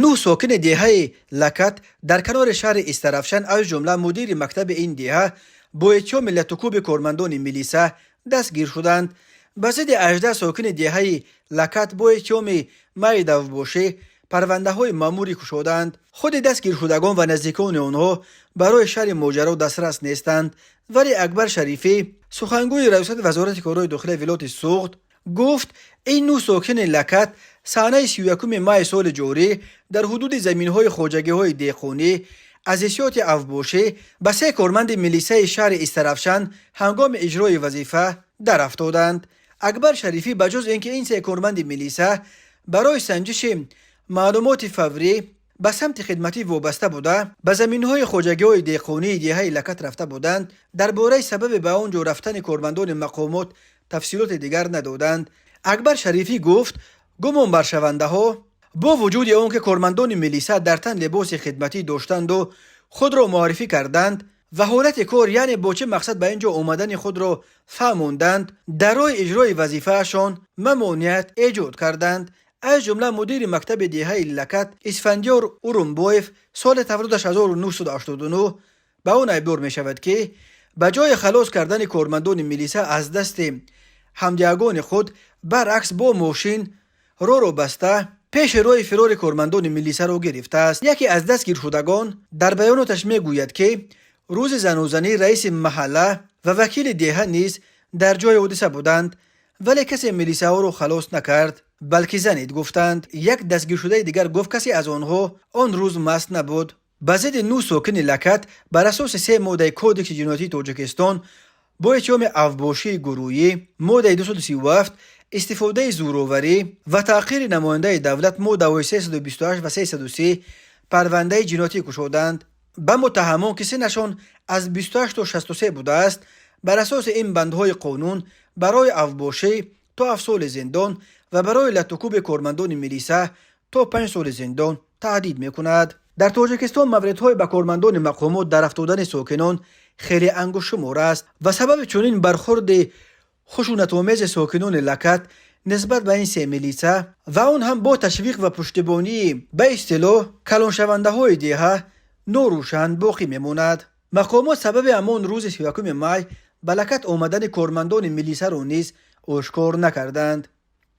9 ساکن دهه لکت در کنار شهر استرافشن از جمله مدیر مکتب این دهه با اتهام لطوکوب کارمندان میلیسا دستگیر شدند. به ضد 18 ساکن دهه لکت با اتهام مای دوباشی پرونده های ماموری گشودند. خود دستگیر شدگان و نزدیکان آنها برای شرح ماجرا دسترس نیستند، ولی اکبر شریفی سخنگوی رئیست وزارت کارهای داخلی ولایت سوخت گفت این 9 ساکن لکت سانحه 31 ماه سال جاری در حدود زمین‌های خواجگی‌های دیخونی از حیثیت اوباشی به 3 کارمند میلیسای شهر استرافشن هنگام اجرای وظیفه در افتادند. اکبر شریفی بجز اینکه این 3 کارمند میلیسا برای سنجش معلومات فوری به سمت خدمتی وابسته بوده به زمین‌های خواجگی‌های دیخونی دهه لکت رفته بودند، درباره سبب به آنجا رفتن کارمندان مقامات تفصیلات دیگر ندادند. اکبر شریفی گفت گمان بر شونده ها با وجود آنکه کارمندان میلیسا در تن لباس خدمتی داشتند و خود را معرفی کردند و حالت کار یعنی با چه مقصد به اینجا آمدن خود را فهماندند، در راه اجرای وظیفهشان ممانعت ایجاد کردند. از جمله مدیر مکتب دهه لکت اسفندیار اورنبایف سال تولدش 1989 به آن ابرار می شود که به جای خلاص کردن کارمندان میلیسا از دست همجگان خود برعکس با ماشین رو بسته پیش روی فرار کارمندان میلیسا را گرفته است. یکی از دستگیر شدگان در بیاناتش می گوید که روز زنوزنی رئیس محله و وکیل دهه نیز در جای حادثه بودند، ولی کسی میلیسا را خلاص نکرد بلکه زنید گفتند. یک دستگیر شده دیگر گفت کسی از آنها آن روز مست نبود. به ضد 9 ساکن لکت بر اساس 3 ماده کودکس جنایتی تاجیکستان با اتهام اوباشی گروهی، ماده 237 استفاده زوراوری و تأخیر نماینده دولت، ماده 328 و 330 پرونده جنایتی گشودند. به متهمان که سنشان از 28 تا 63 بوده است بر اساس این بندهای قانون برای اوباشی تا 7 سال زندان و برای لطوکوب کارمندان میلیسا تا 5 سال زندان تهدید میکند. در تاجیکستان موردهای به کارمندان مقامات در افتادن ساکنان خیلی انگشت شمار است و سبب چنین برخورد خشونت‌آمیز ساکنان لکت نسبت به این 3 میلیسا و آن هم با تشویق و پشتیبانی به اصطلاح کلان شونده های دهه ناروشن باقی میماند. مقامات سبب همان روز 31 مای به لکت آمدن کارمندان میلیسا را نیز آشکار نکردند.